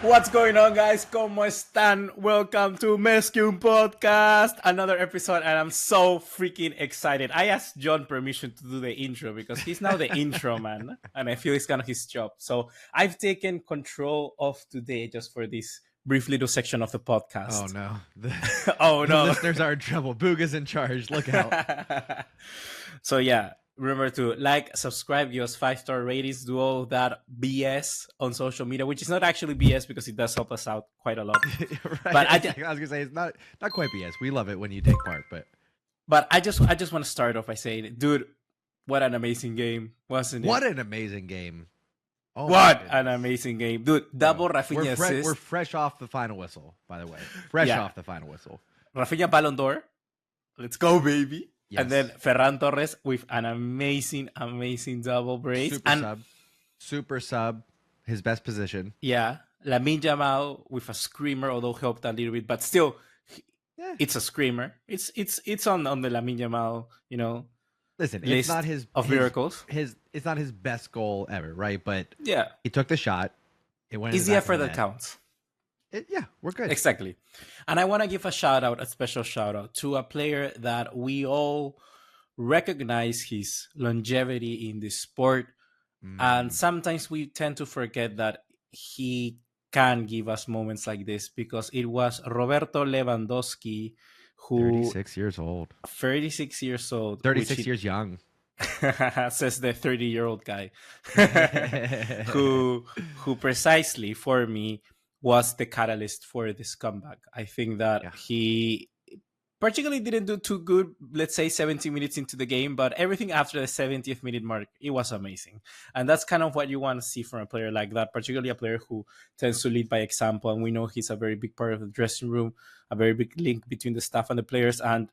What's going on, guys? ¿Cómo están? Welcome to Mescue Podcast, another episode, and I'm so freaking excited. I asked John permission to do the intro because he's now the intro man, and I feel it's kind of his job. So I've taken control of today just for this brief little section of the podcast. Oh no! Oh no! The listeners are in trouble. Booga's in charge. Look out! So yeah. Remember to like, subscribe, give us 5-star ratings, do all that BS on social media, which is not actually BS because it does help us out quite a lot. Right. But I was gonna say it's not quite BS. We love it when you take part, but I just want to start off by saying, dude, what an amazing game, wasn't it? What an amazing game! Oh, what an amazing game, dude! Double Raphinha assist. We're fresh off the final whistle, by the way. Fresh off the final whistle. Raphinha Ballon d'Or. Let's go, baby. Yes. And then Ferran Torres with an amazing double brace. Super sub, his best position. Yeah. Lamine Yamal with a screamer, although helped a little bit, but still, it's a screamer. It's on the Lamine Yamal, Listen, it's not his miracles. It's not his best goal ever, right? But yeah, he took the shot. It went. It's the effort that counts. We're good. Exactly. And I want to give a special shout out to a player that we all recognize his longevity in the sport. And sometimes we tend to forget that he can give us moments like this, because it was Roberto Lewandowski, who 36 years old. 36 years old. 36 years young. Says the 30-year-old guy. who precisely for me was the catalyst for this comeback. I think that he particularly didn't do too good, let's say 70 minutes into the game, but everything after the 70th minute mark, it was amazing. And that's kind of what you want to see from a player like that, particularly a player who tends to lead by example. And we know he's a very big part of the dressing room, a very big link between the staff and the players. And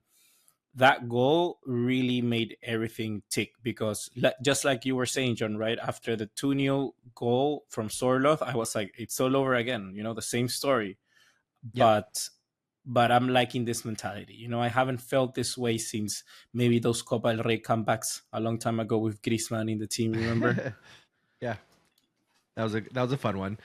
that goal really made everything tick, because just like you were saying, John, right after the 2-0 goal from Sorloth, I was like, it's all over again, the same story. Yep. But I'm liking this mentality. I haven't felt this way since maybe those Copa del Rey comebacks a long time ago with Griezmann in the team, remember? Yeah, that was a fun one.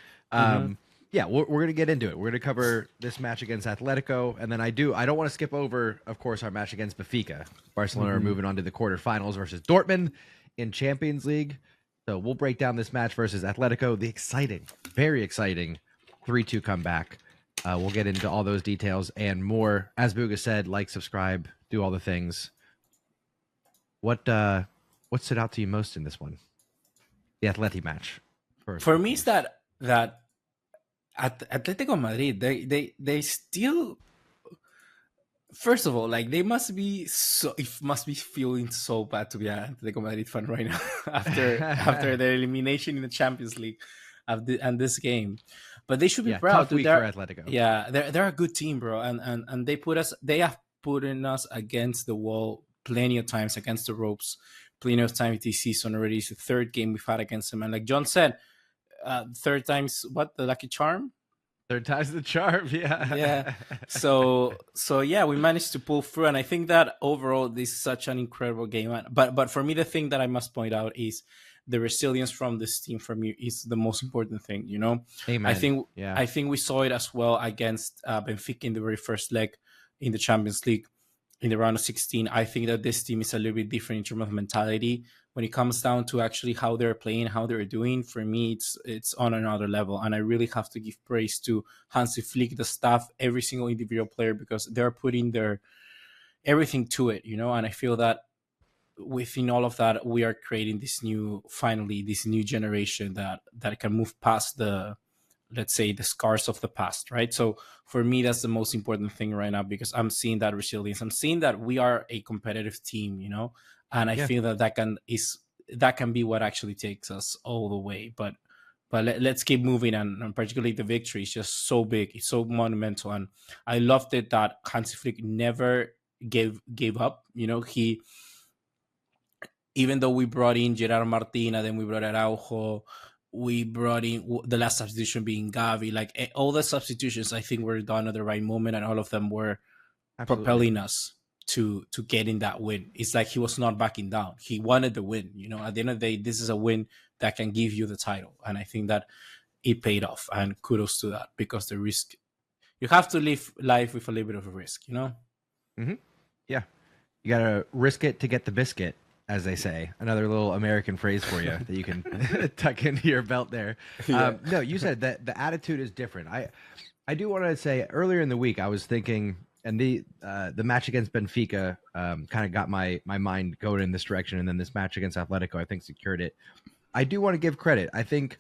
Yeah, we're going to get into it. We're going to cover this match against Atletico, and then I don't want to skip over, of course, our match against Benfica. Barcelona are moving on to the quarterfinals versus Dortmund in Champions League. So we'll break down this match versus Atletico, the exciting, very exciting 3-2 comeback. We'll get into all those details and more. As Booga said, like, subscribe, do all the things. What stood out to you most in this one? The Atleti match. For me, it's that Atletico Madrid, they still, first of all, like, they must be feeling so bad to be an Atletico Madrid fan right now after their elimination in the Champions League and this game. But they should be proud. Tough week for Atletico. Yeah, they're a good team, bro, and they have put us against the wall plenty of times, against the ropes, plenty of times this season already. It's the third game we've had against them, and like John said, third time's the lucky charm. Third time's the charm, yeah. So yeah, we managed to pull through, and I think that overall this is such an incredible game. But for me, the thing that I must point out is the resilience from this team from you is the most important thing. Amen. I think we saw it as well against Benfica in the very first leg in the Champions League in the round of 16. I think that this team is a little bit different in terms of mentality. When it comes down to actually how they're playing, how they're doing, for me, it's on another level. And I really have to give praise to Hansi Flick, the staff, every single individual player, because they're putting their everything to it, And I feel that within all of that, we are creating this new generation that can move past let's say, the scars of the past, right? So for me, that's the most important thing right now, because I'm seeing that resilience. I'm seeing that we are a competitive team, and I feel that can be what actually takes us all the way. But let's keep moving, and particularly the victory is just so big, it's so monumental, and I loved it that Hansi Flick never gave up. He, even though we brought in Gerard Martina, then we brought Araujo, we brought in the last substitution being Gavi, like all the substitutions I think were done at the right moment, and all of them were propelling us to getting that win. It's like he was not backing down. He wanted the win. At the end of the day, this is a win that can give you the title. And I think that it paid off, and kudos to that, because the risk, you have to live life with a little bit of a risk, you know. Mm-hmm. Yeah, you gotta risk it to get the biscuit, as they say. Another little American phrase for you that you can tuck into your belt there. Yeah. No, you said that the attitude is different. I do want to say earlier in the week I was thinking, and the match against Benfica kind of got my mind going in this direction, and then this match against Atletico I think secured it. I do want to give credit. I think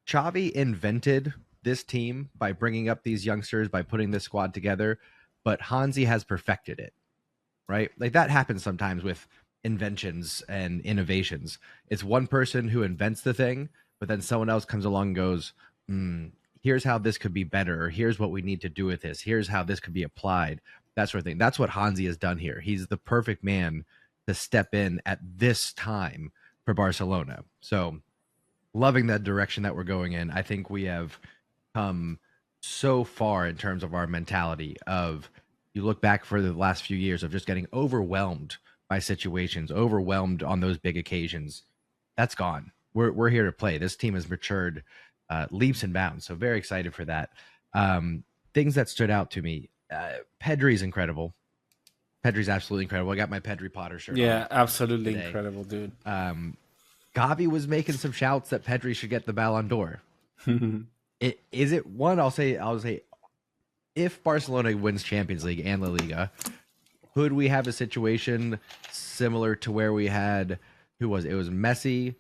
Xavi invented this team by bringing up these youngsters, by putting this squad together, but Hansi has perfected it, right? Like that happens sometimes with inventions and innovations. It's one person who invents the thing, but then someone else comes along and goes, here's how this could be better, or here's what we need to do with this, here's how this could be applied, that sort of thing. That's what Hansi has done here. He's the perfect man to step in at this time for Barcelona. So loving that direction that we're going in. I think we have come so far in terms of our mentality of, you look back for the last few years of just getting overwhelmed by situations, overwhelmed on those big occasions. That's gone. We're here to play. This team has matured leaps and bounds. So very excited for that. Things that stood out to me. Pedri's incredible. Pedri's absolutely incredible. I got my Pedri Potter shirt on. Yeah, absolutely today. incredible, dude. Gavi was making some shouts that Pedri should get the Ballon d'Or. Is it one? I'll say, if Barcelona wins Champions League and La Liga, could we have a situation similar to where we had, who was it? It was Messi,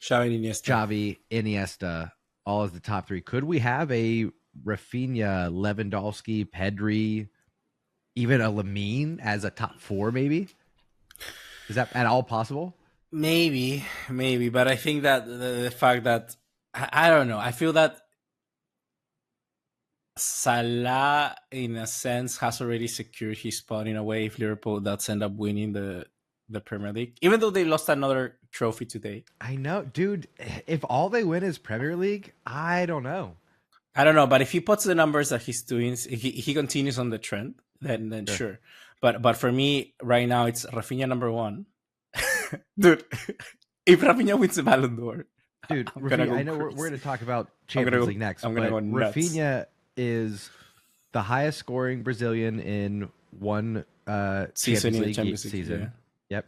Xavi, Iniesta, all as the top three. Could we have a Raphinha, Lewandowski, Pedri, even a Lamine as a top four? Maybe. Is that at all possible? Maybe, but I think that the fact that I don't know, I feel that Salah, in a sense, has already secured his spot in a way if Liverpool does end up winning the Premier League, even though they lost another trophy today. I know, dude. If all they win is Premier League, I don't know. But if he puts the numbers that he's doing, if he continues on the trend, then sure. But for me right now, it's Raphinha number one. Dude, if Raphinha wins the Ballon d'Or, dude, I know we're going to talk about Champions League next, but Raphinha is the highest scoring Brazilian in one Champions League season. Yeah. Yep.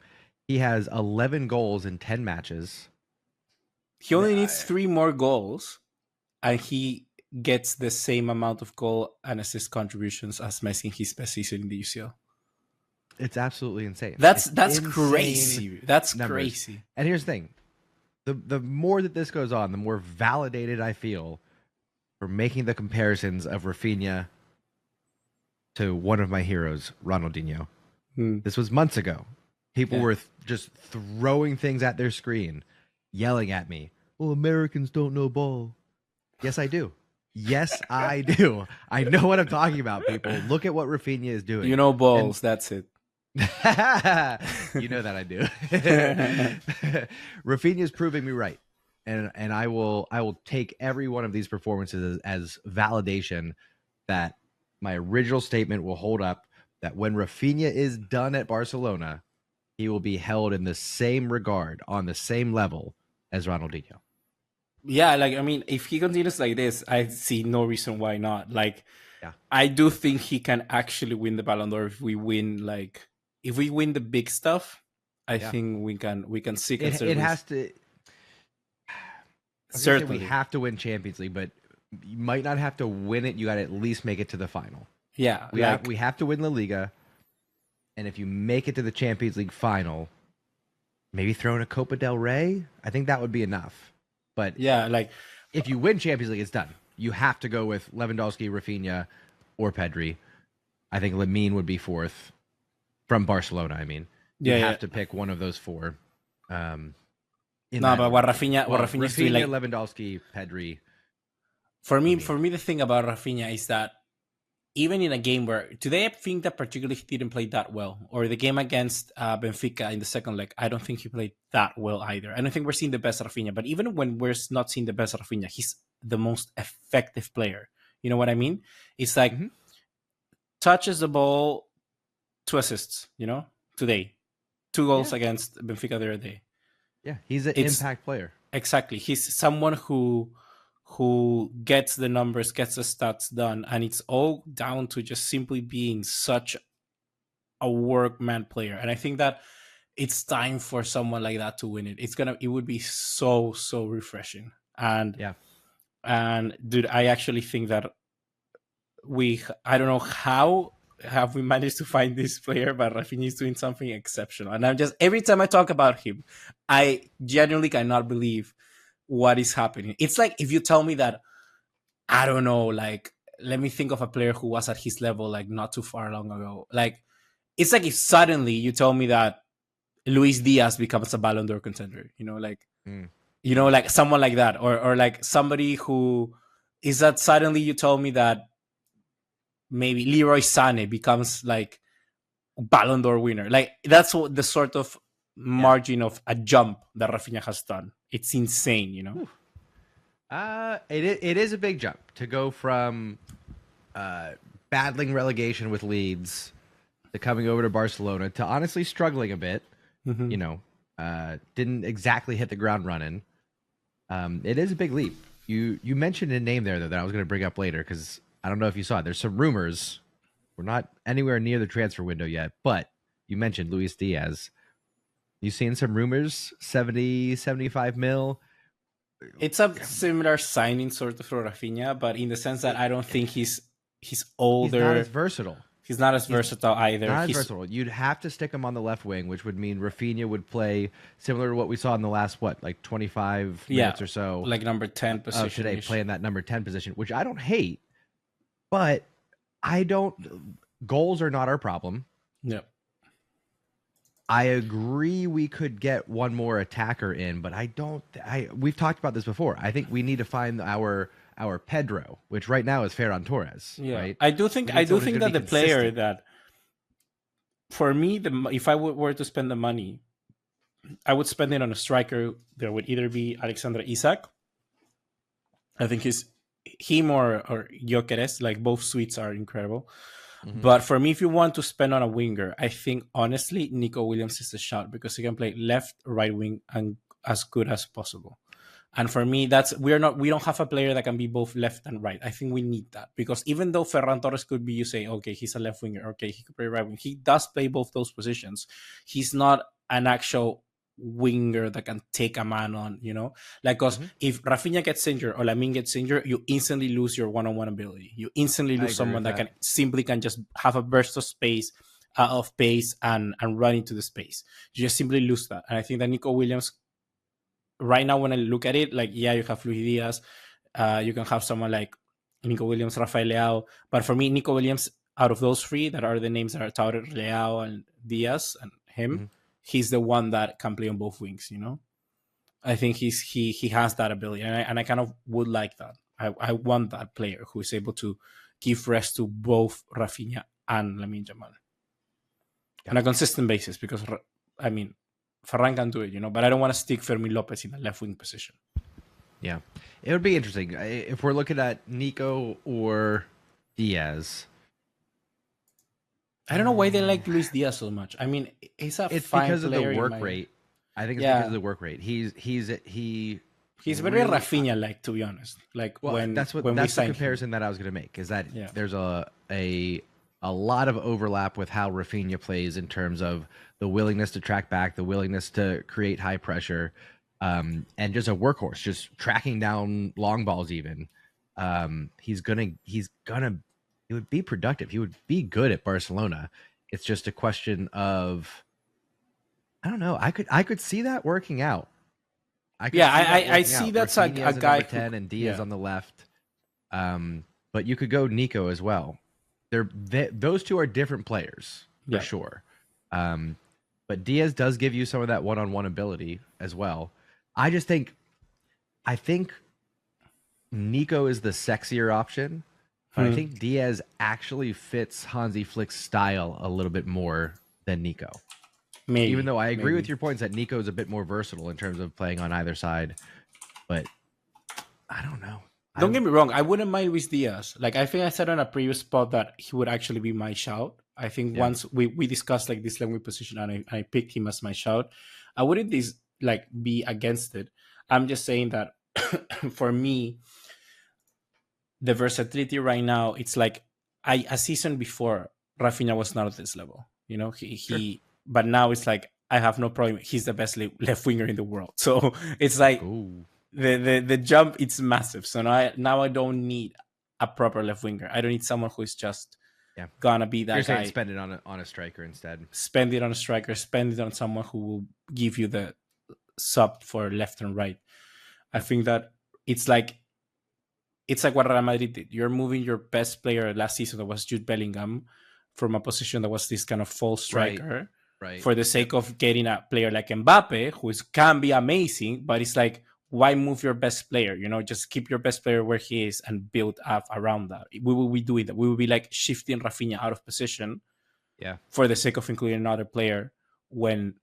He has 11 goals in 10 matches. He only needs 3 more goals, and he gets the same amount of goal and assist contributions as Messi in his best season in the UCL. It's absolutely insane. That's crazy. That's numbers. Crazy. And here's the thing. The more that this goes on, the more validated I feel for making the comparisons of Raphinha to one of my heroes, Ronaldinho. This was months ago. People were just throwing things at their screen, yelling at me, "Well, Americans don't know ball." Yes, I do. Yes, I do. I know what I'm talking about, people. Look at what Raphinha is doing. You know balls, that's it. You know that I do. Raphinha is proving me right. And I will take every one of these performances as validation that my original statement will hold up, that when Raphinha is done at Barcelona, he will be held in the same regard, on the same level as Ronaldinho. Yeah, if he continues like this, I see no reason why not. I do think he can actually win the Ballon d'Or if we win the big stuff. I think we can see. It has to. Certainly, we have to win Champions League, but you might not have to win it. You got to at least make it to the final. Yeah, we have to win La Liga, and if you make it to the Champions League final, maybe throw in a Copa del Rey. I think that would be enough. But if you win Champions League, it's done. You have to go with Lewandowski, Raphinha, or Pedri. I think Lamine would be fourth from Barcelona. I mean, you have to pick one of those four. But what Raphinha is doing, Lewandowski, Pedri. For me, the thing about Raphinha is that even in a game where today I think that particularly he didn't play that well, or the game against Benfica in the second leg, I don't think he played that well either. I don't think we're seeing the best Raphinha, but even when we're not seeing the best Raphinha, he's the most effective player. You know what I mean? It's like touches the ball, 2 assists, today. 2 goals against Benfica the other day. Yeah, he's an impact player. Exactly. He's someone who who gets the numbers, gets the stats done, and it's all down to just simply being such a workman player. And I think that it's time for someone like that to win it. It would be so refreshing. And Yeah. and dude, I actually think that I don't know how have we managed to find this player, but Raphinha is doing something exceptional. And I'm just, every time I talk about him, I genuinely cannot believe what is happening. It's like if you tell me that, I don't know, like, let me think of a player who was at his level like not too far long ago. Like, it's like if suddenly you tell me that Luis Diaz becomes a Ballon d'Or contender, like, like someone like that, or like somebody who is that suddenly you told me that maybe Leroy Sané becomes like Ballon d'Or winner. Like, that's what the sort of margin of a jump that Raphinha has done. It's insane. It is a big jump to go from battling relegation with Leeds to coming over to Barcelona to honestly struggling a bit. Didn't exactly hit the ground running. It is a big leap. You mentioned a name there though that I was going to bring up later because I don't know if you saw it. There's some rumors. We're not anywhere near the transfer window yet, but you mentioned Luis Diaz. You seen some rumors? 70, 75 mil. It's a similar signing sort of for Raphinha, but in the sense that I don't think he's older. He's not as versatile. He's not as versatile either. Not as versatile. You'd have to stick him on the left wing, which would mean Raphinha would play similar to what we saw in the last, 25 minutes or so. Like number 10 position. Today, playing that number 10 position, which I don't hate, but goals are not our problem. Yeah. I agree we could get one more attacker in, but we've talked about this before. I think we need to find our Pedro, which right now is Ferran Torres. Yeah, right? I do think that the player that, for me, if I were to spend the money, I would spend it on a striker. There would either be Alexander Isak. I think him or Gyökeres, like both suites are incredible. Mm-hmm. But for me, if you want to spend on a winger, I think honestly Nico Williams is the shout because he can play left, right wing, and as good as possible. And for me, we don't have a player that can be both left and right. I think we need that because even though Ferran Torres could be, you say, okay, he's a left winger, okay, he could play right wing. He does play both those positions. He's not an actual winger that can take a man on, like, because if Raphinha gets injured or Lamine gets injured, you instantly lose your one-on-one ability. You instantly lose someone that can just have a burst of pace and run into the space. You just simply lose that. And I think that Nico Williams, right now, when I look at it, like, yeah, you have Luis Diaz, you can have someone like Nico Williams, Rafael Leao, but for me, Nico Williams, out of those three that are the names that are touted, Leao and Diaz and him, he's the one that can play on both wings. I think he has that ability, and I kind of would like that. I want that player who is able to give rest to both Raphinha and Lamine Yamal on a consistent basis. Because I mean, Ferran can do it, but I don't want to stick Fermin Lopez in a left wing position. Yeah, it would be interesting if we're looking at Nico or Diaz. I don't know why they like Luis Diaz so much. I mean, it's fine because of the player work rate. I think it's because of the work rate. He's very really Raphinha-like, to be honest. Like, that's the comparison that I was going to make, is that there's a lot of overlap with how Raphinha plays in terms of the willingness to track back, the willingness to create high pressure, and just a workhorse, just tracking down long balls. Even he would be productive. He would be good at Barcelona. It's just a question of, I don't know. I could see that working out. I see that's a guy 10 and Diaz on the left. But you could go Nico as well. Those two are different players for sure. But Diaz does give you some of that one-on-one ability as well. I think Nico is the sexier option. But I think Diaz actually fits Hansi Flick's style a little bit more than Nico. Maybe. Even though I agree with your points that Nico is a bit more versatile in terms of playing on either side. But I don't know. Don't get me wrong. I wouldn't mind Luis Diaz. Like, I think I said on a previous spot that he would actually be my shout. I think once we discussed like this left position and I picked him as my shout, I wouldn't be against it. I'm just saying that for me, the versatility right now, it's like a season before Rafinha was not at this level. You know, Sure. but now it's like I have no problem. He's the best left winger in the world. So it's like Ooh. the jump. It's massive. So now I don't need a proper left winger. I don't need someone who is just Yeah. gonna be You're that saying guy. spend it on a striker instead. Spend it on a striker. Spend it on someone who will give you the sub for left and right. I Yeah. think that it's like it's like what Real Madrid did. You're moving your best player last season, that was Jude Bellingham, from a position that was this kind of false Right. striker, Right. for the Yep. sake of getting a player like Mbappe, can be amazing, but it's like, why move your best player? You know, just keep your best player where he is and build up around that. We will be doing that. We will be like shifting Raphinha out of position Yeah. for the sake of including another player when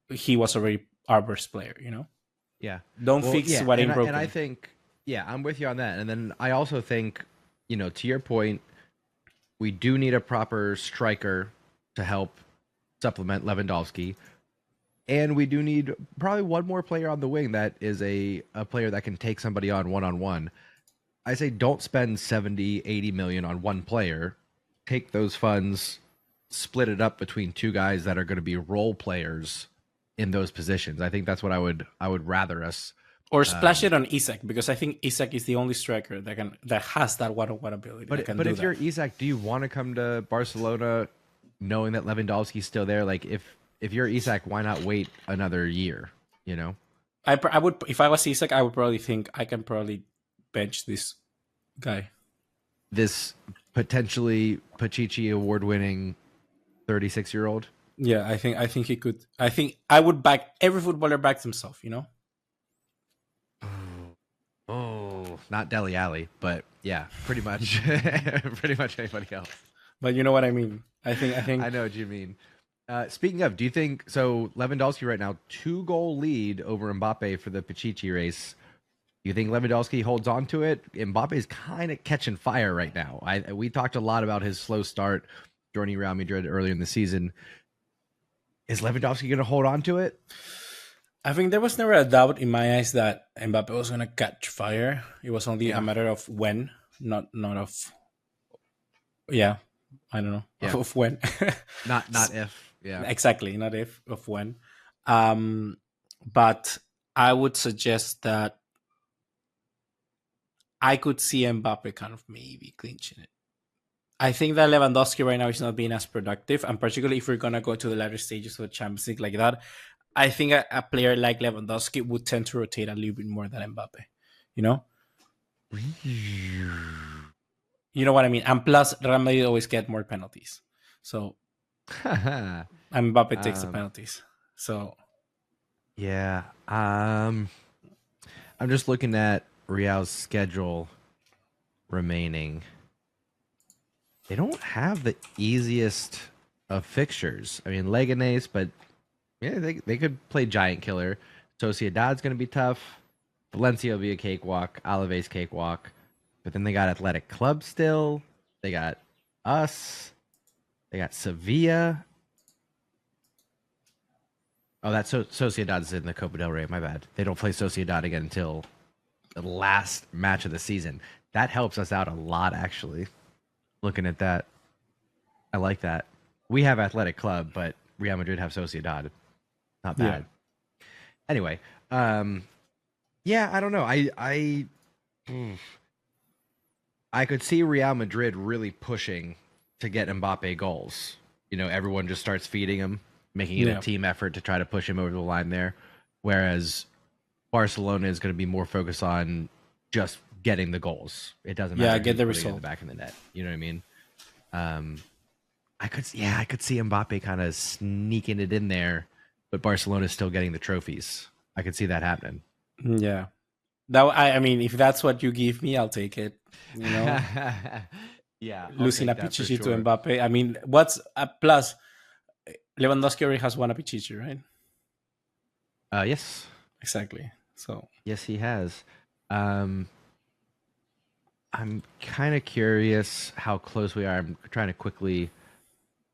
he was already our best player. You know, Yeah. don't Well, fix yeah, what and ain't I broken. think I'm with you on that. And then I also think, to your point, we do need a proper striker to help supplement Lewandowski. And we do need probably one more player on the wing that is a player that can take somebody on one. I say don't spend 70, 80 million on one player. Take those funds, split it up between two guys that are going to be role players in those positions. I think that's what I would rather us. Or splash it on Isak, because I think Isak is the only striker that has that one-on-one ability that can But do if you're that. Isak, do you want to come to Barcelona knowing that Lewandowski's still there? Like if you're Isak, why not wait another year? You know, I would, if I was Isak, I would probably think I can probably bench this guy. this potentially Pachichi award-winning 36-year-old. Yeah, I think he could. I think I would back every footballer backs himself. You know, Oh, not Deli Alley, but yeah, pretty much, pretty much anybody else. but you know what I mean. I I think know what you mean. Speaking of, do you think so? Lewandowski right now 2-goal lead over Mbappe for the Pichichi race. Do you think Lewandowski holds on to it? Mbappe's kind of catching fire right now. We talked a lot about his slow start joining Real Madrid earlier in the season. Is Lewandowski going to hold on to it? I think there was never a doubt in my eyes that Mbappe was gonna catch fire. It was only a Yeah, matter of when, not of, yeah. I don't know yeah. of when. Not if. Yeah. Exactly, not if, of when. Um, but I would suggest that I could see Mbappe kind of maybe clinching it. I think that Lewandowski right now is not being as productive, and particularly if we're gonna go to the latter stages of the Champions League like that, I think a player like Lewandowski would tend to rotate a little bit more than Mbappe. You know, you know what I mean. And plus, Real Madrid always get more penalties, so Mbappe takes the um, penalties. So yeah. I'm just looking at Real's schedule remaining. They don't have the easiest of fixtures. I mean, Leganes, but yeah, they could play Giant Killer. Sociedad's going to be tough. Valencia will be a cakewalk. Alaves cakewalk. But then they got Athletic Club still. They got us. They got Sevilla. Oh, that's Sociedad's in the Copa del Rey. My bad. They don't play Sociedad again until the last match of the season. That helps us out a lot, actually. Looking at that, I like that. We have Athletic Club, but Real Madrid have Sociedad. Not yeah, bad. Anyway, yeah, I don't know. I could see Real Madrid really pushing to get Mbappe goals. Everyone just starts feeding him, making it a yeah, team effort to try to push him over the line there. Whereas Barcelona is going to be more focused on just getting the goals. It doesn't yeah. matter Get who's the putting it in the result. back of the net. You know what I mean? I could see Mbappe kind of sneaking it in there, but Barcelona's still getting the trophies. I could see that happening. Yeah. That I mean, if that's what you give me, I'll take it. You know, Yeah, I'll losing a take that for Pichichi to sure. Mbappe. I mean, what's a plus? Lewandowski already has won a Pichichi, right? Yes, Exactly. So yes, he has. Um, I'm kind of curious how close we are. I'm trying to quickly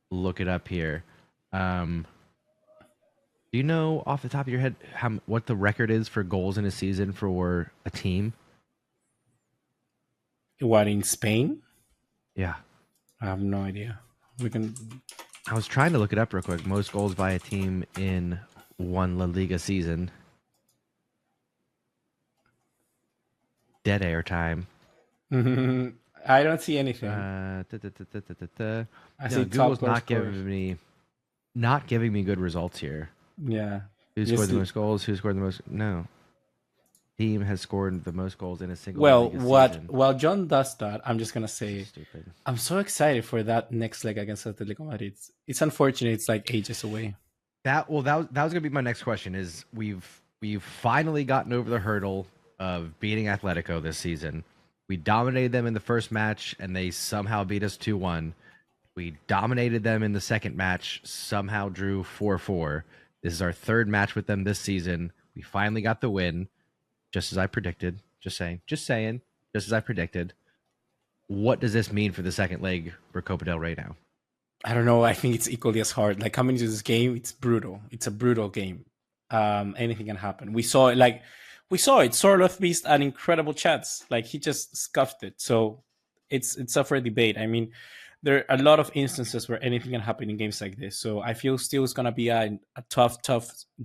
look it up here. Um, do you know off the top of your head what the record is for goals in a season for a team? What, in Spain? Yeah. I have no idea. We can. I was trying to look it up real quick. Most goals by a team in one La Liga season. Dead air time. I don't see anything. I see No, top Google's goal not scorers. giving me good results here. Yeah. Who scored Just the most goals? Who scored the most? No. Team has scored the most goals in a single La well, Liga season. while John does that, I'm just gonna say Stupid. I'm so excited for that next leg against Atletico Madrid. It's unfortunate it's like ages away. That was gonna be my next question. Is we've finally gotten over the hurdle of beating Atletico this season. We dominated them in the first match, and they somehow beat us 2-1. We dominated them in the second match, somehow drew 4-4. This is our third match with them this season. We finally got the win, just as I predicted. Just saying, just as I predicted. What does this mean for the second leg for Copa del Rey now? I don't know. I think it's equally as hard. Like coming into this game, it's brutal. It's a brutal game. Anything can happen. We saw it. Sorloth missed an incredible chance. Like he just scuffed it. So it's up for debate. I mean, there are a lot of instances where anything can happen in games like this. So I feel still it's gonna be a tough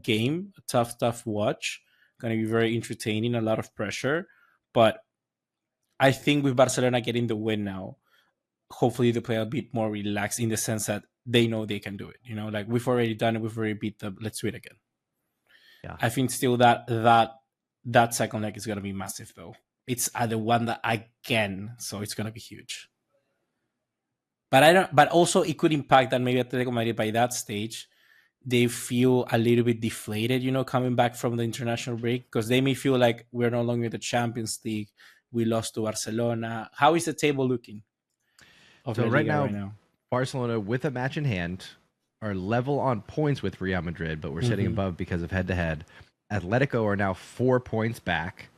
game, a tough watch. Gonna be very entertaining, a lot of pressure. But I think with Barcelona getting the win now, hopefully they play a bit more relaxed in the sense that they know they can do it. You know, like we've already done it, we've already beat them. Let's do it again. Yeah. I think still that second leg is gonna be massive though. It's at the one that again, so it's gonna be huge. But I don't. But also, it could impact that maybe Atletico Madrid by that stage, they feel a little bit deflated. You know, coming back from the international break because they may feel like we're no longer in the Champions League. We lost to Barcelona. How is the table looking? So right now, Barcelona with a match in hand are level on points with Real Madrid, but we're sitting above because of head-to-head. Atletico are now 4 points back.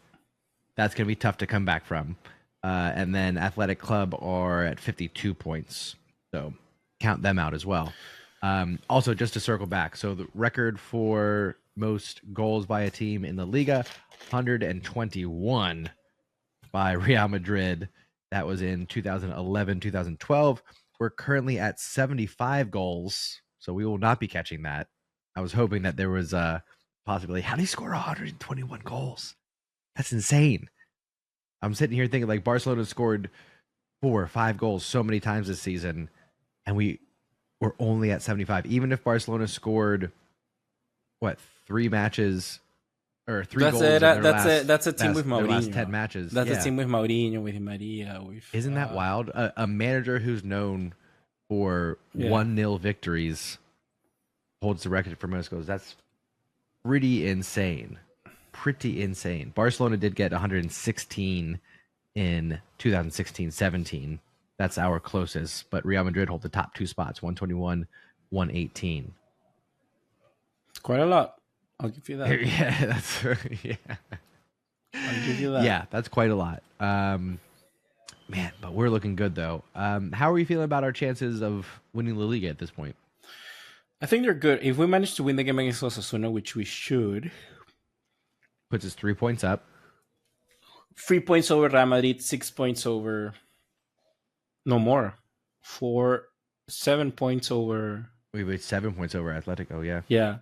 That's going to be tough to come back from. And then Athletic Club are at 52 points. So count them out as well. Also, just to circle back, so the record for most goals by a team in the Liga, 121 by Real Madrid. That was in 2011, 2012. We're currently at 75 goals, so we will not be catching that. I was hoping that there was a possibility. How do you score 121 goals? That's insane. I'm sitting here thinking like Barcelona scored 4 or 5 goals so many times this season, and we were only at 75. Even if Barcelona scored, 3 matches or 3 goals in their that's a team with Mourinho. Last 10 matches. That's a team with Mourinho, with Maria. Isn't that wild? A manager who's known for 1-0 victories holds the record for most goals. That's pretty insane. Barcelona did get 116 in 2016-17. That's our closest, but Real Madrid hold the top 2 spots, 121, 118. It's quite a lot. I'll give you that. I'll give you that. Yeah, that's quite a lot. Man, but we're looking good though. How are you feeling about our chances of winning La Liga at this point? I think they're good. If we manage to win the game against Osasuna, which we should, puts us 3 points up. 3 points over Real Madrid, 6 points over. No more. 7 points over. We wait 7 points over Atletico. Yeah.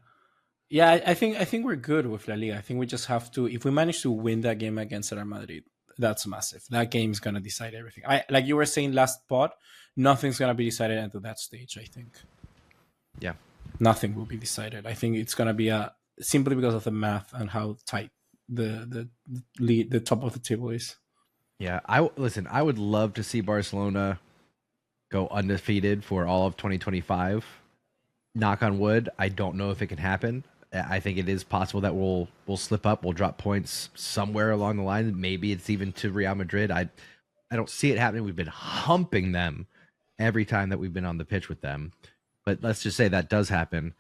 I think we're good with La Liga. I think we just have to. If we manage to win that game against Real Madrid, that's massive. That game's gonna decide everything. Like you were saying last pod, nothing's gonna be decided until that stage. I think. Yeah. Nothing will be decided. I think it's gonna be simply because of the math and how tight the top of the table is. Yeah, I would love to see Barcelona go undefeated for all of 2025. Knock on wood. I don't know if it can happen. I think it is possible that we'll slip up. We'll drop points somewhere along the line. Maybe it's even to Real Madrid. I don't see it happening. We've been humping them every time that we've been on the pitch with them. But let's just say that does happen.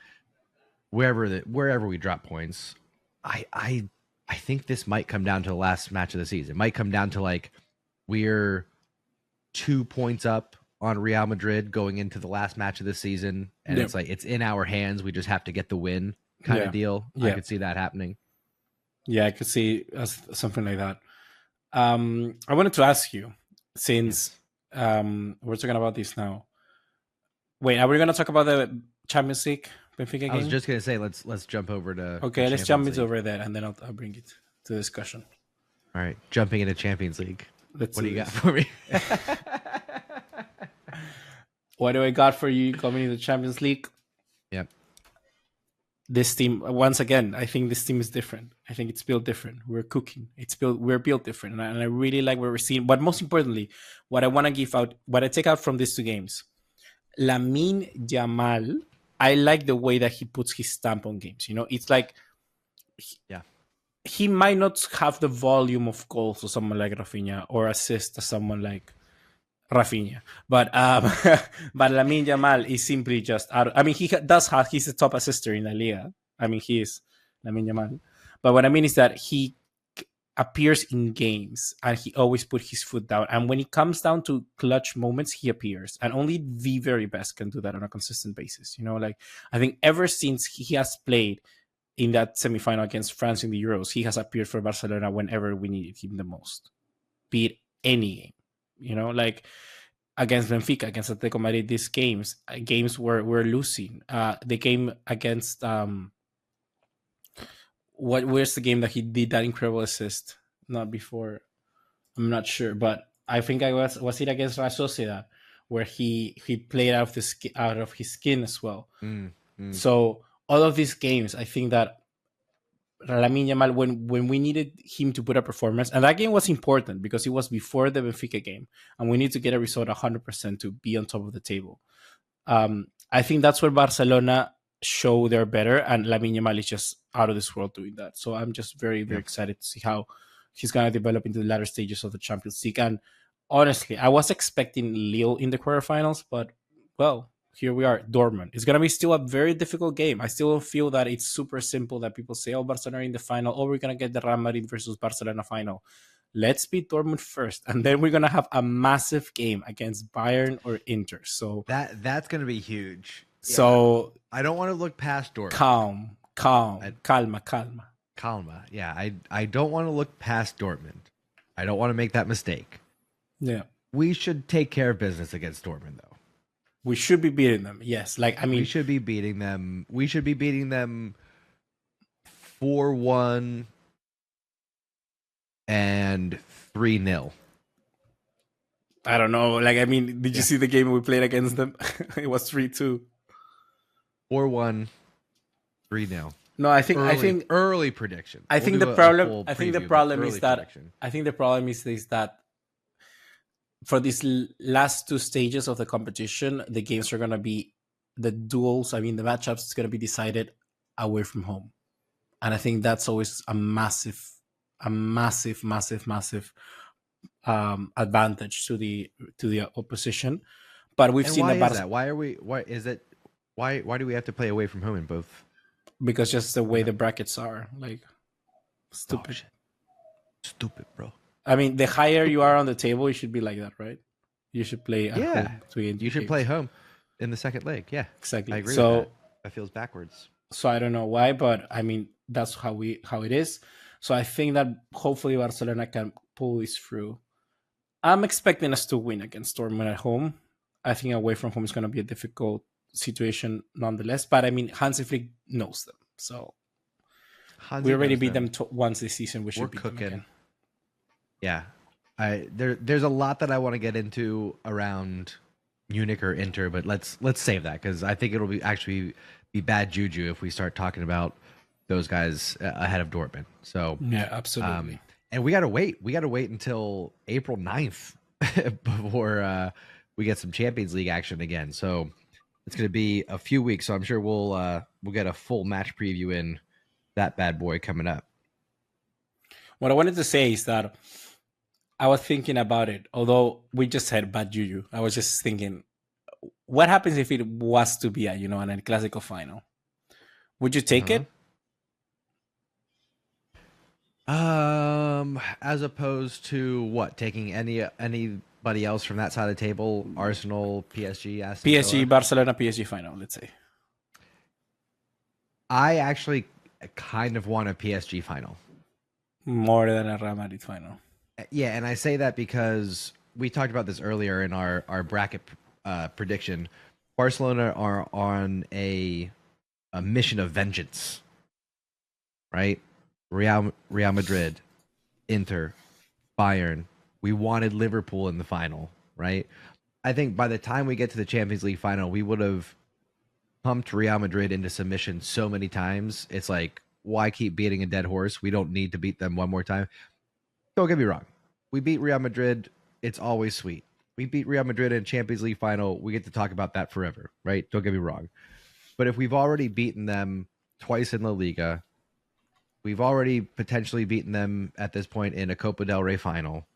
Wherever we drop points, I think this might come down to the last match of the season. It might come down to like we're 2 points up on Real Madrid going into the last match of the season, and it's like it's in our hands. We just have to get the win kind of deal. I could see that happening. Yeah, I could see something like that. I wanted to ask you, since we're talking about this now. Wait, are we going to talk about the Champions League Benfica game? I was just gonna say let's jump over to Okay, let's jump into League. over there, and then I'll bring it to discussion. All right, jumping into Champions League. Let's what do you this. got for me? What do I got for you coming into the Champions League? Yep. This team, once again, I think this team is different. I think it's built different. We're cooking. We're built different, and I really like what we're seeing. But most importantly, what I want to give out, what I take out from these two games, Lamine Yamal. I like the way that he puts his stamp on games. You know, it's like, he might not have the volume of goals to someone like Raphinha or assist to someone like Raphinha, but but Lamine Yamal is simply just out. I mean, he's the top assister in La Liga. I mean, he is Lamine Yamal. But what I mean is that he appears in games and he always put his foot down. And when it comes down to clutch moments, he appears. And only the very best can do that on a consistent basis. You know, like I think ever since he has played in that semifinal against France in the Euros, he has appeared for Barcelona whenever we needed him the most, be it any game. You know, like against Benfica, against Atletico Madrid, these games we're losing. The game against where's the game that he did that incredible assist? Not before, I'm not sure, but I think was it against Real Sociedad where he played out of his skin as well. So all of these games, I think that Lamine Yamal, when we needed him to put a performance, and that game was important because it was before the Benfica game, and we need to get a result 100% to be on top of the table. I think that's where Barcelona show they're better, and Lamine Yamal is just out of this world doing that. So I'm just very, very excited to see how he's going to develop into the latter stages of the Champions League. And honestly, I was expecting Lille in the quarterfinals, but well, here we are, Dortmund. It's going to be still a very difficult game. I still feel that it's super simple that people say, oh, Barcelona in the final, oh, we're going to get the Real Madrid versus Barcelona final. Let's beat Dortmund first, and then we're going to have a massive game against Bayern or Inter. So that's going to be huge. So I don't want to look past Dortmund. Calma. Yeah, I don't want to look past Dortmund. I don't want to make that mistake. Yeah. We should take care of business against Dortmund, though. We should be beating them. Yes. Like, I mean, we should be beating them. We should be beating them 4-1 and 3-0. I don't know. Like, I mean, did you see the game we played against them? It was 3-2. 4-1, 3-0. No, I think early prediction. I think the problem is that for these last two stages of the competition, the games are going to be the duels. I mean, the matchups is going to be decided away from home, and I think that's always a massive advantage to the opposition. But we've seen that. Why do we have to play away from home in both? Because just the way the brackets are, like, stupid. Oh, shit. Stupid, bro. I mean, the higher you are on the table, you should be like that, right? You should play at home. You should play home in the second leg. Yeah, exactly. I agree with that. That feels backwards. So I don't know why, but I mean, that's how it is. So I think that hopefully Barcelona can pull this through. I'm expecting us to win against Dortmund at home. I think away from home is going to be a difficult situation nonetheless. But I mean, Hansi Flick knows them. So we already beat them once this season. We should beat them again. Yeah. There's a lot that I want to get into around Munich or Inter, but let's save that because I think it'll be bad juju if we start talking about those guys ahead of Dortmund. So yeah, absolutely. And we gotta wait. We gotta wait until April 9th before we get some Champions League action again. So it's gonna be a few weeks. So I'm sure we'll get a full match preview in that bad boy coming up. What I wanted to say is that I was thinking about it. Although we just said bad juju, I was just thinking, what happens if it was to be an El Clásico final? Would you take it? As opposed to what? Taking anybody else from that side of the table? Arsenal, PSG, PSG, Barcelona, PSG final. Let's say. I actually kind of want a PSG final more than a Real Madrid final. Yeah, and I say that because we talked about this earlier in our bracket prediction. Barcelona are on a mission of vengeance, right? Real Madrid, Inter, Bayern. We wanted Liverpool in the final, right? I think by the time we get to the Champions League final, we would have pumped Real Madrid into submission so many times. It's like, why keep beating a dead horse? We don't need to beat them one more time. Don't get me wrong. We beat Real Madrid. It's always sweet. We beat Real Madrid in Champions League final. We get to talk about that forever, right? Don't get me wrong. But if we've already beaten them twice in La Liga, we've already potentially beaten them at this point in a Copa del Rey final.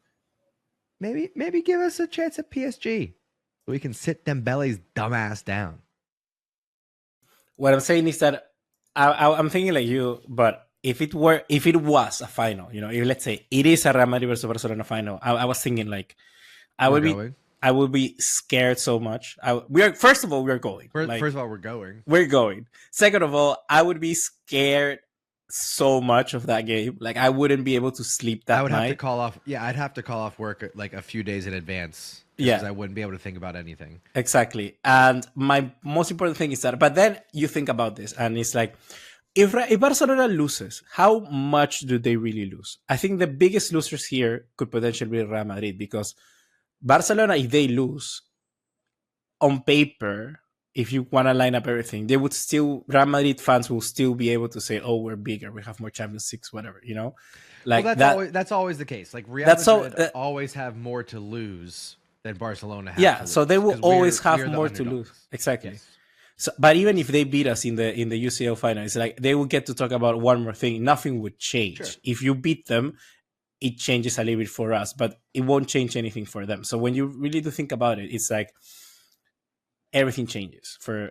Maybe give us a chance at PSG so we can sit Dembele's dumbass down. What I'm saying is that I'm thinking like you, but if it was a final, if, let's say it is a Real Madrid versus Barcelona final, I was thinking like I would be scared so much. First of all, we're going. First of all, we're going. We're going. Second of all, I would be scared so much of that game. Like I wouldn't be able to sleep that night. I would have to call off. Yeah, I'd have to call off work like a few days in advance. Because I wouldn't be able to think about anything. Exactly. And my most important thing is that, but then you think about this and it's like, if Barcelona loses, how much do they really lose? I think the biggest losers here could potentially be Real Madrid, because Barcelona, if they lose, on paper, if you want to line up everything, they would still, Real Madrid fans will still be able to say, oh, we're bigger, we have more Champions League, whatever, Like that's always the case. Like Real Madrid always have more to lose than Barcelona has. Yeah, so they will always have more to lose. Exactly. Yes. So, but even if they beat us in the UCL final, it's like they will get to talk about one more thing. Nothing would change. Sure. If you beat them, it changes a little bit for us, but it won't change anything for them. So when you really do think about it, it's like everything changes for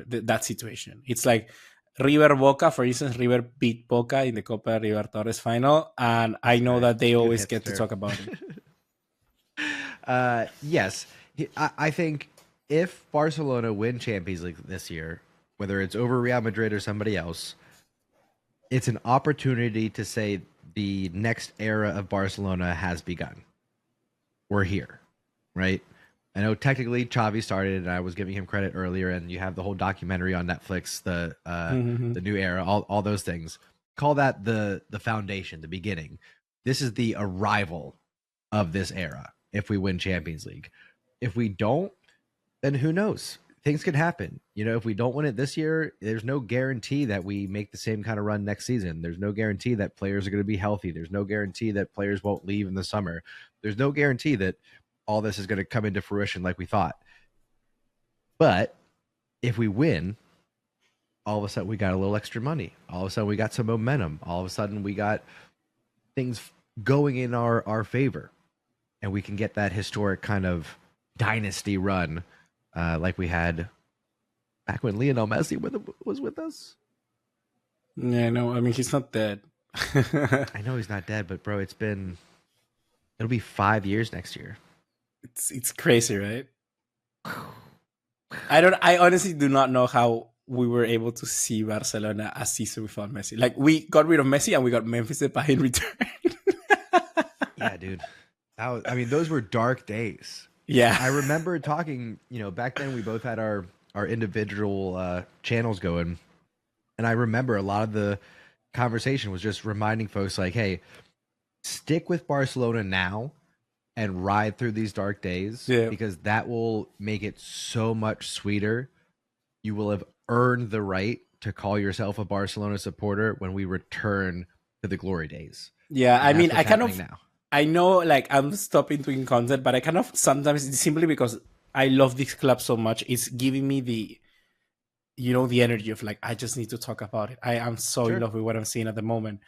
that situation. It's like River Boca, for instance. River beat Boca in the Copa Libertadores final, and I know that they always get to talk about it. Yes, I think if Barcelona win Champions League this year, whether it's over Real Madrid or somebody else, it's an opportunity to say the next era of Barcelona has begun. We're here, right? I know technically Xavi started, and I was giving him credit earlier, and you have the whole documentary on Netflix, the new era, all those things. Call that the foundation, the beginning. This is the arrival of this era. If we win Champions League, if we don't, then who knows? Things could happen. If we don't win it this year, there's no guarantee that we make the same kind of run next season. There's no guarantee that players are going to be healthy. There's no guarantee that players won't leave in the summer. There's no guarantee that all this is going to come into fruition like we thought. But if we win, all of a sudden we got a little extra money. All of a sudden we got some momentum. All of a sudden we got things going in our favor. And we can get that historic kind of dynasty run like we had back when Lionel Messi was with us. Yeah, no, I mean, he's not dead. I know he's not dead, but bro, it'll be 5 years next year. It's crazy, right? I honestly do not know how we were able to see Barcelona a season without Messi. Like, we got rid of Messi and we got Memphis Depay in return. Yeah, dude. Those were dark days. Yeah. I remember talking, back then we both had our individual channels going. And I remember a lot of the conversation was just reminding folks like, hey, stick with Barcelona now and ride through these dark days, because that will make it so much sweeter. You will have earned the right to call yourself a Barcelona supporter when we return to the glory days. Yeah, I mean, I know, like, I'm stopping doing content, but I kind of sometimes, it's simply because I love this club so much. It's giving me the energy of like, I just need to talk about it. I am so in love with what I'm seeing at the moment.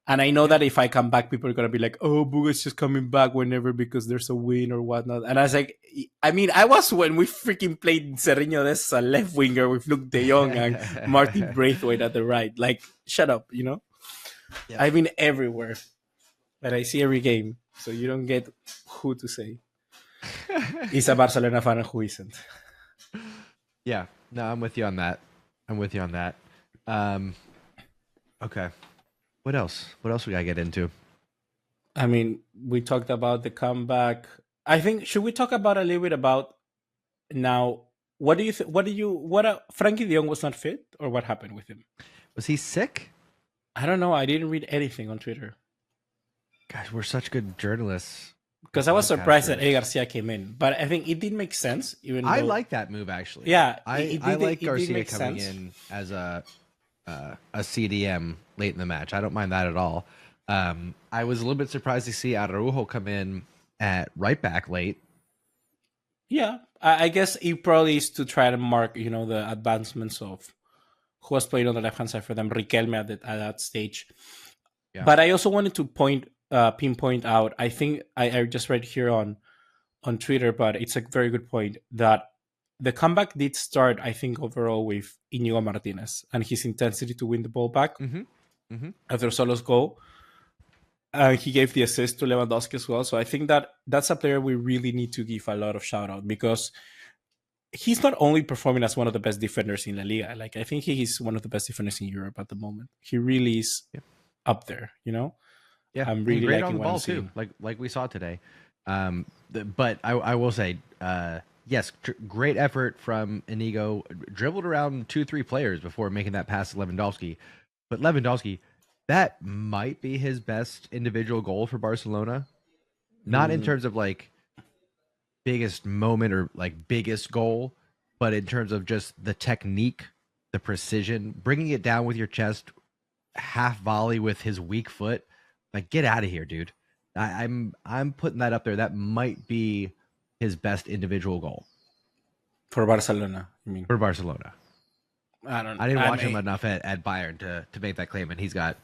And I know that if I come back, people are going to be like, oh, Buga's just coming back whenever because there's a win or whatnot. And I was like, I was when we freaking played Cerrinho as a left winger with Luke de Jong and Martin Braithwaite at the right. Like, shut up, Yeah. I've been everywhere. But I see every game, so you don't get who to say. He's a Barcelona fan and who isn't. Yeah, no, I'm with you on that. Okay. What else? What else we gotta get into? I mean, we talked about the comeback. I think should we talk about a little bit about now? What do you what do you what Frankie De Jong was not fit, or what happened with him? Was he sick? I don't know. I didn't read anything on Twitter Gosh, we're such good journalists and because I was surprised that podcasters. Eddie Garcia came in, but I think it did make sense, even I though like that move actually. yeah, I like it did Garcia make coming sense. in as a CDM late in the match. I don't mind that at all. I was a little bit surprised to see Araujo come in at right back late. Yeah, I guess it probably is to try to mark, the advancements of who was playing on the left hand side for them, Riquelme at that stage. Yeah. But I also wanted to pinpoint out. I think I just read here on Twitter, but it's a very good point that the comeback did start. I think overall with Inigo Martinez and his intensity to win the ball back Mm-hmm. Mm-hmm. after Solo's goal. He gave the assist to Lewandowski as well. So I think that that's a player we really need to give a lot of shout out because he's not only performing as one of the best defenders in La Liga. Like I think he is one of the best defenders in Europe at the moment. He really is Yeah. up there. Yeah, I'm and really great liking on the what I'm ball too, seeing. like we saw today. But I will say, yes, great effort from Inigo. Dribbled around 2-3 players before making that pass to Lewandowski. But Lewandowski, that might be his best individual goal for Barcelona. Not in Mm, terms of like biggest moment or like biggest goal, but in terms of just the technique, the precision, bringing it down with your chest, half volley with his weak foot. Like, get out of here, dude. I'm putting that up there. That might be his best individual goal for Barcelona, I mean. for Barcelona. I don't. I didn't I watch him mean, enough at Bayern to make that claim, and he's got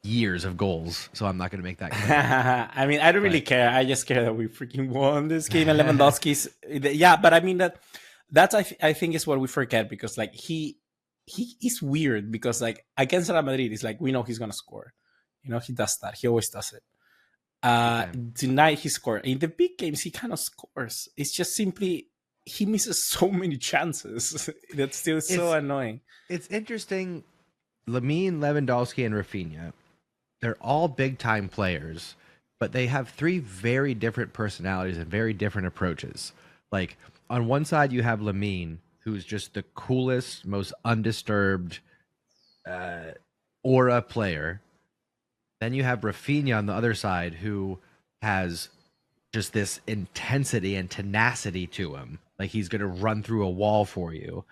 years of goals, so I'm not going to make that claim. I mean, I don't really care. I just care that we freaking won this game. And Lewandowski's, yeah, but I mean that's I think is what we forget because like he is weird because like against Real Madrid, it's like we know he's gonna score. He does that. He always does it. Big time. Tonight he scored. In the big games, he kind of scores. It's just simply he misses so many chances. That's still so annoying. It's interesting. Lamine, Lewandowski, and Raphinha, they're all big time players, but they have three very different personalities and very different approaches. Like on one side, you have Lamine, who's just the coolest, most undisturbed aura player. Then you have Raphinha on the other side, who has just this intensity and tenacity to him. Like he's going to run through a wall for you.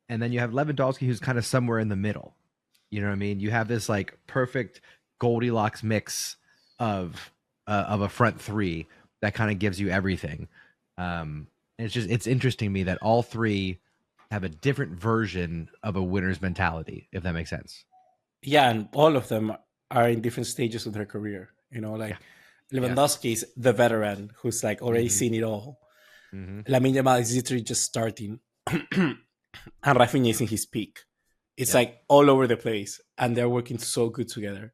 And then you have Lewandowski, who's kind of somewhere in the middle. You know what I mean? You have this like perfect Goldilocks mix of a front three that kind of gives you everything. And it's interesting to me that all three have a different version of a winner's mentality, if that makes sense. Yeah, and all of them are in different stages of their career. Like Yeah. Lewandowski is the veteran who's like already Mm-hmm. seen it all. Mm-hmm. Lamine Yamal is literally just starting, and Raphinha is in his peak. It's Yep. like all over the place, and they're working so good together.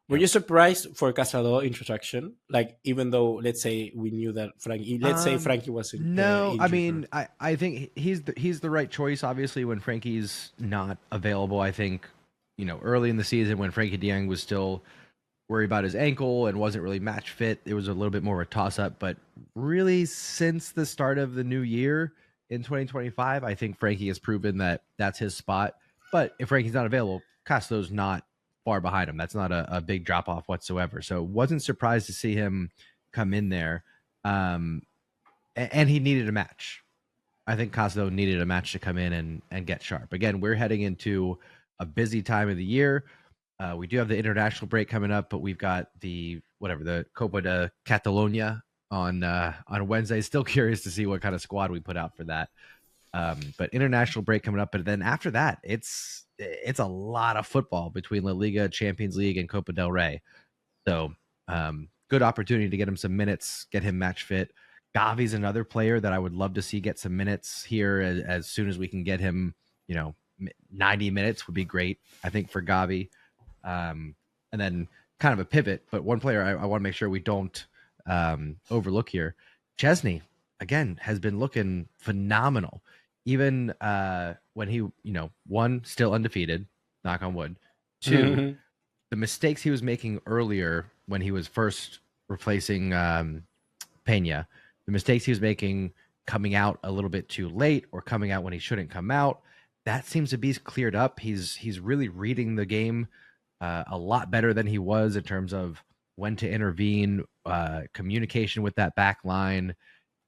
Were Yep. you surprised for Casado introduction? Like, even though let's say we knew that Frankie wasn't. No, I Injured mean, I think he's the right choice. Obviously, when Frankie's not available, I think early in the season when Frankie De Jong was still worried about his ankle and wasn't really match fit, it was a little bit more of a toss up. But really, since the start of the new year in 2025, I think Frankie has proven that that's his spot. But if Frankie's not available, Casto's not far behind him. That's not a big drop off whatsoever. So wasn't surprised to see him come in there. And he needed a match. I think Casto needed a match to come in and get sharp. Again, we're heading into a busy time of the year. We do have the international break coming up, but we've got the Copa de Catalunya on Wednesday. Still curious to see what kind of squad we put out for that. But international break coming up, but then after that, it's a lot of football between La Liga, Champions League, and Copa del Rey. So good opportunity to get him some minutes, get him match fit. Gavi's another player that I would love to see get some minutes here as soon as we can get him. 90 minutes would be great, I think, for Gavi. And then kind of a pivot, but one player I want to make sure we don't overlook here. Chesney, again, has been looking phenomenal. Even when he, one, still undefeated, knock on wood. Two, the mistakes he was making earlier when he was first replacing Pena, the mistakes he was making, coming out a little bit too late or coming out when he shouldn't come out, that seems to be cleared up. He's really reading the game a lot better than he was in terms of when to intervene, communication with that back line.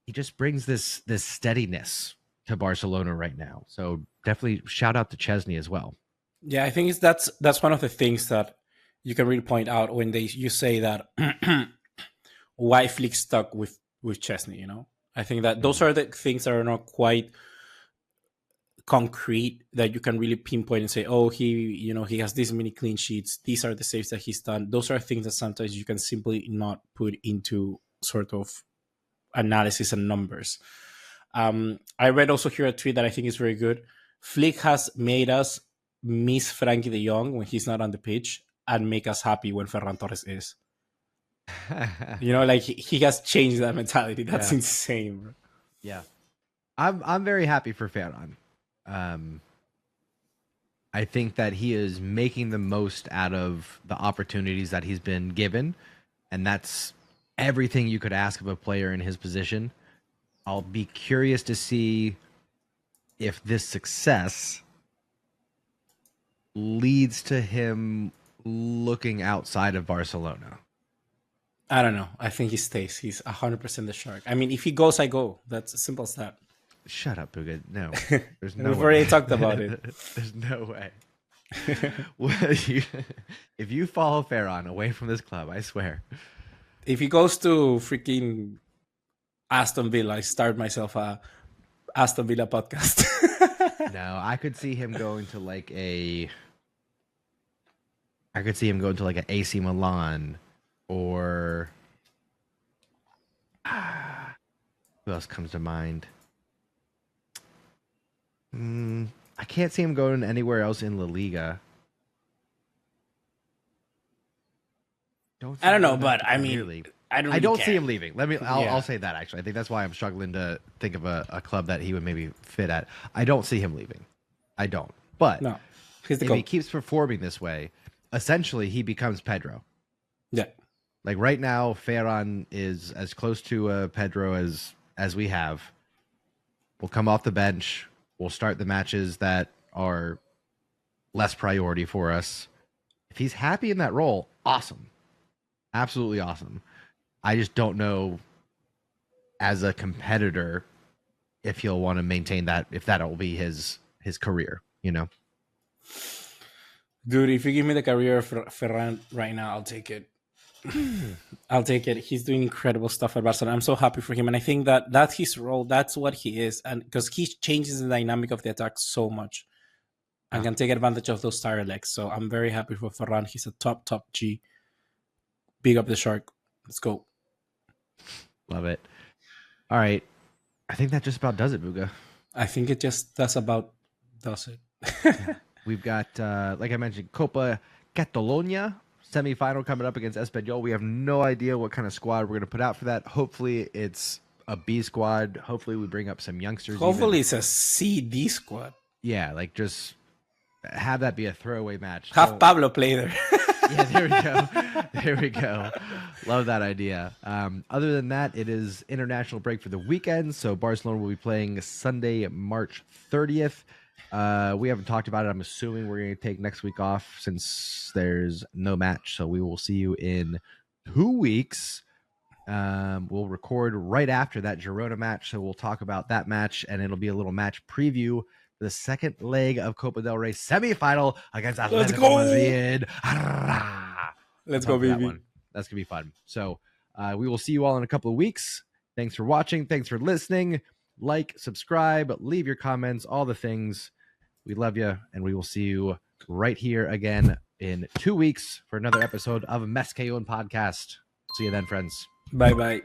He just brings this steadiness to Barcelona right now. So definitely shout out to Chesney as well. Yeah, I think that's one of the things that you can really point out when you say that why Flick stuck with Chesney. I think that those are the things that are not quite concrete that you can really pinpoint and say, oh, he has this many clean sheets. These are the saves that he's done. Those are things that sometimes you can simply not put into sort of analysis and numbers. I read also here a tweet that I think is very good. Flick has made us miss Frankie de Jong when he's not on the pitch and make us happy when Ferran Torres is. Like he has changed that mentality. That's insane, bro. Yeah. I'm very happy for Ferran. I think that he is making the most out of the opportunities that he's been given, and that's everything you could ask of a player in his position. I'll be curious to see if this success leads to him looking outside of Barcelona. I don't know. I think he stays. He's 100% the Shark. I mean, if he goes, I go. That's as simple as that. Shut up, Puga. No. There's no We've way. already talked about it. There's no way. If you follow Ferran away from this club, I swear. If he goes to freaking Aston Villa, I start myself a Aston Villa podcast. No, I could see him going to like an AC Milan or who else comes to mind? I can't see him going anywhere else in La Liga. I don't know, but I mean, I don't see him leaving. I'll say that actually. I think that's why I'm struggling to think of a club that he would maybe fit at. I don't see him leaving. I don't. But no, if he keeps performing this way, essentially he becomes Pedro. Yeah. Like right now, Ferran is as close to Pedro as we have. We'll come off the bench. We'll start the matches that are less priority for us. If he's happy in that role, awesome. Absolutely awesome. I just don't know as a competitor if he'll want to maintain that, if that'll be his career, Dude, if you give me the career of Ferran right now, I'll take it. I'll take it. He's doing incredible stuff at Barcelona. I'm so happy for him. And I think that that's his role. That's what he is. And because he changes the dynamic of the attack so much and can take advantage of those tire legs. So I'm very happy for Ferran. He's a top G. Big up the Shark. Let's go. Love it. All right. I think that just about does it, Buga. I think it just does it. Yeah. We've got, like I mentioned, Copa Catalunya semifinal coming up against Espanyol. We have no idea what kind of squad we're going to put out for that. Hopefully it's a B squad. Hopefully we bring up some youngsters. Hopefully it's a CD squad. Yeah, like just have that be a throwaway match. Have Pablo play there. Yeah, there we go. There we go. Love that idea. Other than that, it is international break for the weekend. So Barcelona will be playing Sunday, March 30th. We haven't talked about it. I'm assuming we're going to take next week off since there's no match. So we will see you in 2 weeks. We'll record right after that Girona match. So we'll talk about that match, and it'll be a little match preview for the second leg of Copa del Rey semifinal against Atletico Madrid. Let's go, baby. That's going to be fun. So we will see you all in a couple of weeks. Thanks for watching. Thanks for listening. Like, subscribe, leave your comments, all the things. We love you, and we will see you right here again in 2 weeks for another episode of Mescayon Podcast. See you then, friends. Bye-bye.